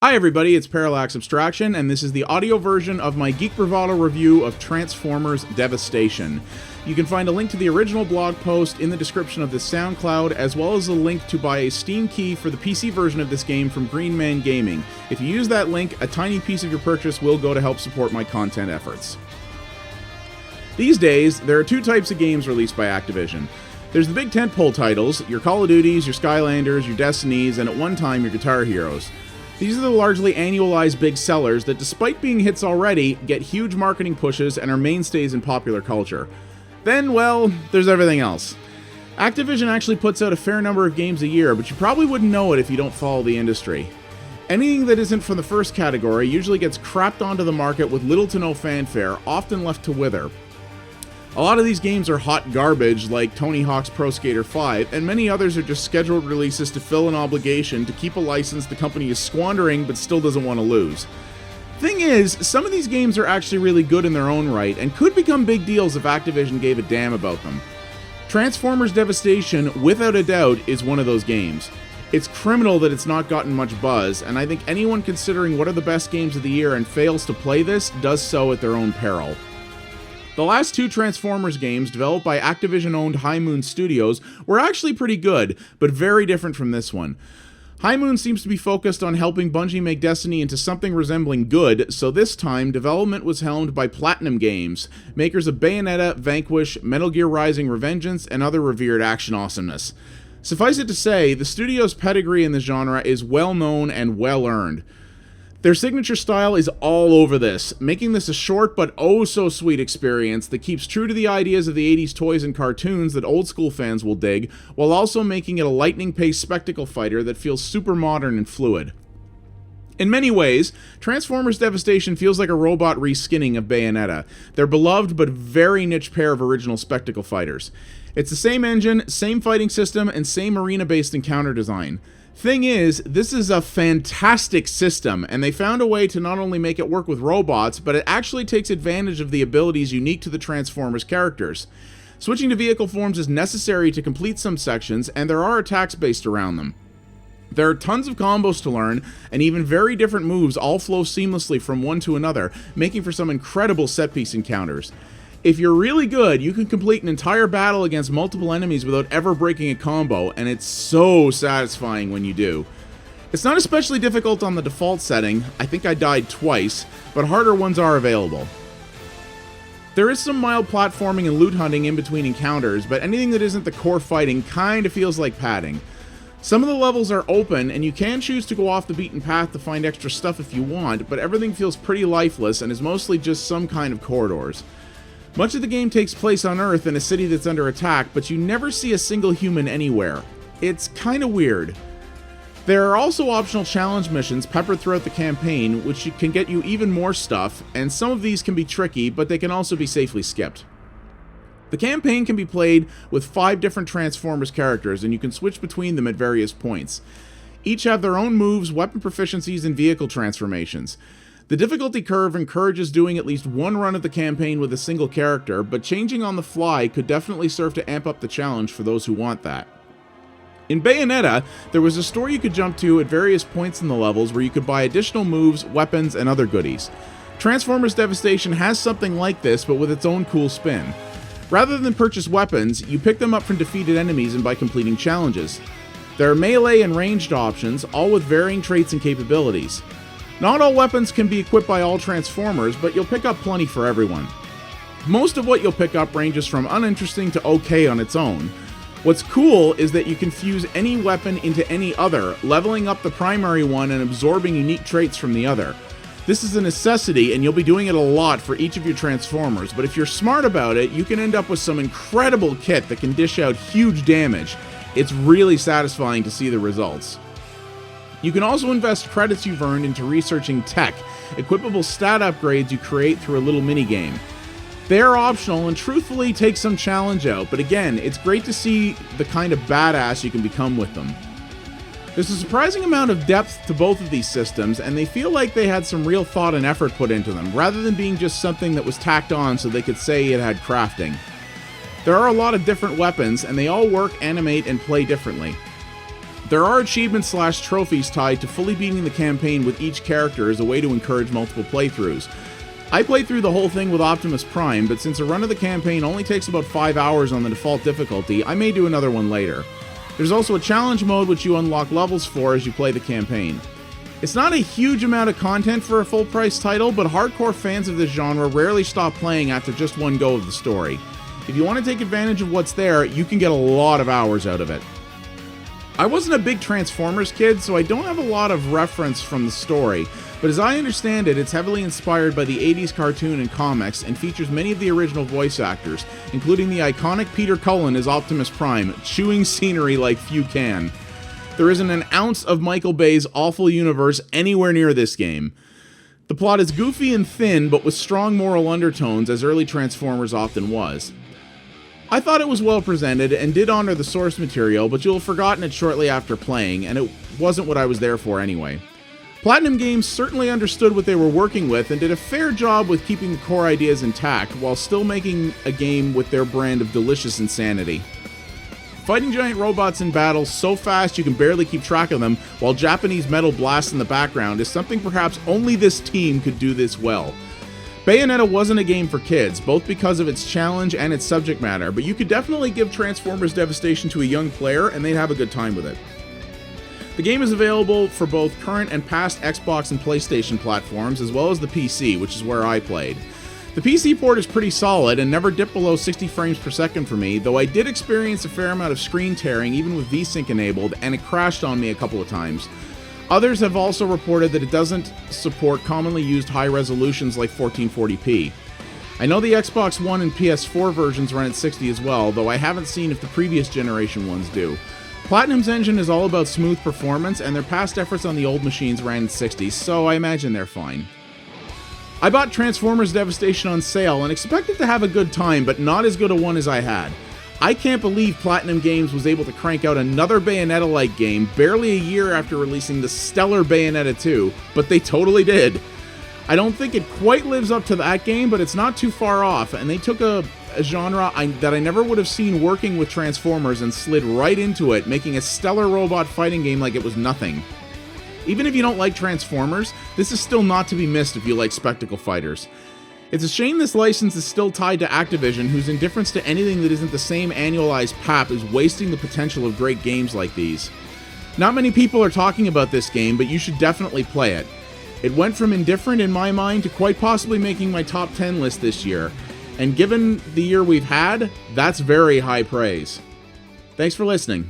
Hi everybody, it's Parallax Abstraction, and this is the audio version of my Geek Bravado review of Transformers Devastation. You can find a link to the original blog post in the description of this SoundCloud, as well as a link to buy a Steam key for the PC version of this game from Green Man Gaming. If you use that link, a tiny piece of your purchase will go to help support my content efforts. These days, there are two types of games released by Activision. There's the big tentpole titles, your Call of Duties, your Skylanders, your Destinies, and at one time your Guitar Heroes. These are the largely annualized big sellers that, despite being hits already, get huge marketing pushes and are mainstays in popular culture. Then, well, there's everything else. Activision actually puts out a fair number of games a year, but you probably wouldn't know it if you don't follow the industry. Anything that isn't from the first category usually gets crapped onto the market with little to no fanfare, often left to wither. A lot of these games are hot garbage, like Tony Hawk's Pro Skater 5, and many others are just scheduled releases to fill an obligation to keep a license the company is squandering but still doesn't want to lose. Thing is, some of these games are actually really good in their own right, and could become big deals if Activision gave a damn about them. Transformers Devastation, without a doubt, is one of those games. It's criminal that it's not gotten much buzz, and I think anyone considering what are the best games of the year and fails to play this does so at their own peril. The last two Transformers games, developed by Activision-owned High Moon Studios, were actually pretty good, but very different from this one. High Moon seems to be focused on helping Bungie make Destiny into something resembling good, so this time, development was helmed by Platinum Games, makers of Bayonetta, Vanquish, Metal Gear Rising: Revengeance, and other revered action awesomeness. Suffice it to say, the studio's pedigree in the genre is well known and well earned. Their signature style is all over this, making this a short but oh so sweet experience that keeps true to the ideas of the 80s toys and cartoons that old school fans will dig, while also making it a lightning-paced spectacle fighter that feels super modern and fluid. In many ways, Transformers Devastation feels like a robot reskinning of Bayonetta, their beloved but very niche pair of original spectacle fighters. It's the same engine, same fighting system, and same arena-based encounter design. Thing is, this is a fantastic system, and they found a way to not only make it work with robots, but it actually takes advantage of the abilities unique to the Transformers characters. Switching to vehicle forms is necessary to complete some sections, and there are attacks based around them. There are tons of combos to learn, and even very different moves all flow seamlessly from one to another, making for some incredible set-piece encounters. If you're really good, you can complete an entire battle against multiple enemies without ever breaking a combo, and it's so satisfying when you do. It's not especially difficult on the default setting, I think I died twice, but harder ones are available. There is some mild platforming and loot hunting in between encounters, but anything that isn't the core fighting kinda feels like padding. Some of the levels are open, and you can choose to go off the beaten path to find extra stuff if you want, but everything feels pretty lifeless and is mostly just some kind of corridors. Much of the game takes place on Earth in a city that's under attack, but you never see a single human anywhere. It's kinda weird. There are also optional challenge missions peppered throughout the campaign, which can get you even more stuff, and some of these can be tricky, but they can also be safely skipped. The campaign can be played with 5 different Transformers characters, and you can switch between them at various points. Each have their own moves, weapon proficiencies, and vehicle transformations. The difficulty curve encourages doing at least one run of the campaign with a single character, but changing on the fly could definitely serve to amp up the challenge for those who want that. In Bayonetta, there was a store you could jump to at various points in the levels where you could buy additional moves, weapons, and other goodies. Transformers Devastation has something like this, but with its own cool spin. Rather than purchase weapons, you pick them up from defeated enemies and by completing challenges. There are melee and ranged options, all with varying traits and capabilities. Not all weapons can be equipped by all Transformers, but you'll pick up plenty for everyone. Most of what you'll pick up ranges from uninteresting to okay on its own. What's cool is that you can fuse any weapon into any other, leveling up the primary one and absorbing unique traits from the other. This is a necessity, and you'll be doing it a lot for each of your Transformers, but if you're smart about it, you can end up with some incredible kit that can dish out huge damage. It's really satisfying to see the results. You can also invest credits you've earned into researching tech, equipable stat upgrades you create through a little minigame. They are optional and truthfully take some challenge out, but again, it's great to see the kind of badass you can become with them. There's a surprising amount of depth to both of these systems, and they feel like they had some real thought and effort put into them, rather than being just something that was tacked on so they could say it had crafting. There are a lot of different weapons, and they all work, animate, and play differently. There are achievements/trophies tied to fully beating the campaign with each character as a way to encourage multiple playthroughs. I played through the whole thing with Optimus Prime, but since a run of the campaign only takes about 5 hours on the default difficulty, I may do another one later. There's also a challenge mode which you unlock levels for as you play the campaign. It's not a huge amount of content for a full-price title, but hardcore fans of this genre rarely stop playing after just one go of the story. If you want to take advantage of what's there, you can get a lot of hours out of it. I wasn't a big Transformers kid, so I don't have a lot of reference from the story, but as I understand it, it's heavily inspired by the 80s cartoon and comics and features many of the original voice actors, including the iconic Peter Cullen as Optimus Prime, chewing scenery like few can. There isn't an ounce of Michael Bay's awful universe anywhere near this game. The plot is goofy and thin, but with strong moral undertones, as early Transformers often was. I thought it was well presented and did honor the source material, but you'll have forgotten it shortly after playing, and it wasn't what I was there for anyway. Platinum Games certainly understood what they were working with and did a fair job with keeping the core ideas intact while still making a game with their brand of delicious insanity. Fighting giant robots in battle so fast you can barely keep track of them while Japanese metal blasts in the background is something perhaps only this team could do this well. Bayonetta wasn't a game for kids, both because of its challenge and its subject matter, but you could definitely give Transformers Devastation to a young player and they'd have a good time with it. The game is available for both current and past Xbox and PlayStation platforms, as well as the PC, which is where I played. The PC port is pretty solid and never dipped below 60 frames per second for me, though I did experience a fair amount of screen tearing even with VSync enabled, and it crashed on me a couple of times. Others have also reported that it doesn't support commonly used high resolutions like 1440p. I know the Xbox One and PS4 versions run at 60 as well, though I haven't seen if the previous generation ones do. Platinum's engine is all about smooth performance, and their past efforts on the old machines ran at 60, so I imagine they're fine. I bought Transformers Devastation on sale and expected to have a good time, but not as good a one as I had. I can't believe Platinum Games was able to crank out another Bayonetta-like game barely a year after releasing the stellar Bayonetta 2, but they totally did. I don't think it quite lives up to that game, but it's not too far off, and they took a genre that I never would have seen working with Transformers and slid right into it, making a stellar robot fighting game like it was nothing. Even if you don't like Transformers, this is still not to be missed if you like spectacle fighters. It's a shame this license is still tied to Activision, whose indifference to anything that isn't the same annualized pap is wasting the potential of great games like these. Not many people are talking about this game, but you should definitely play it. It went from indifferent in my mind to quite possibly making my top 10 list this year, and given the year we've had, that's very high praise. Thanks for listening.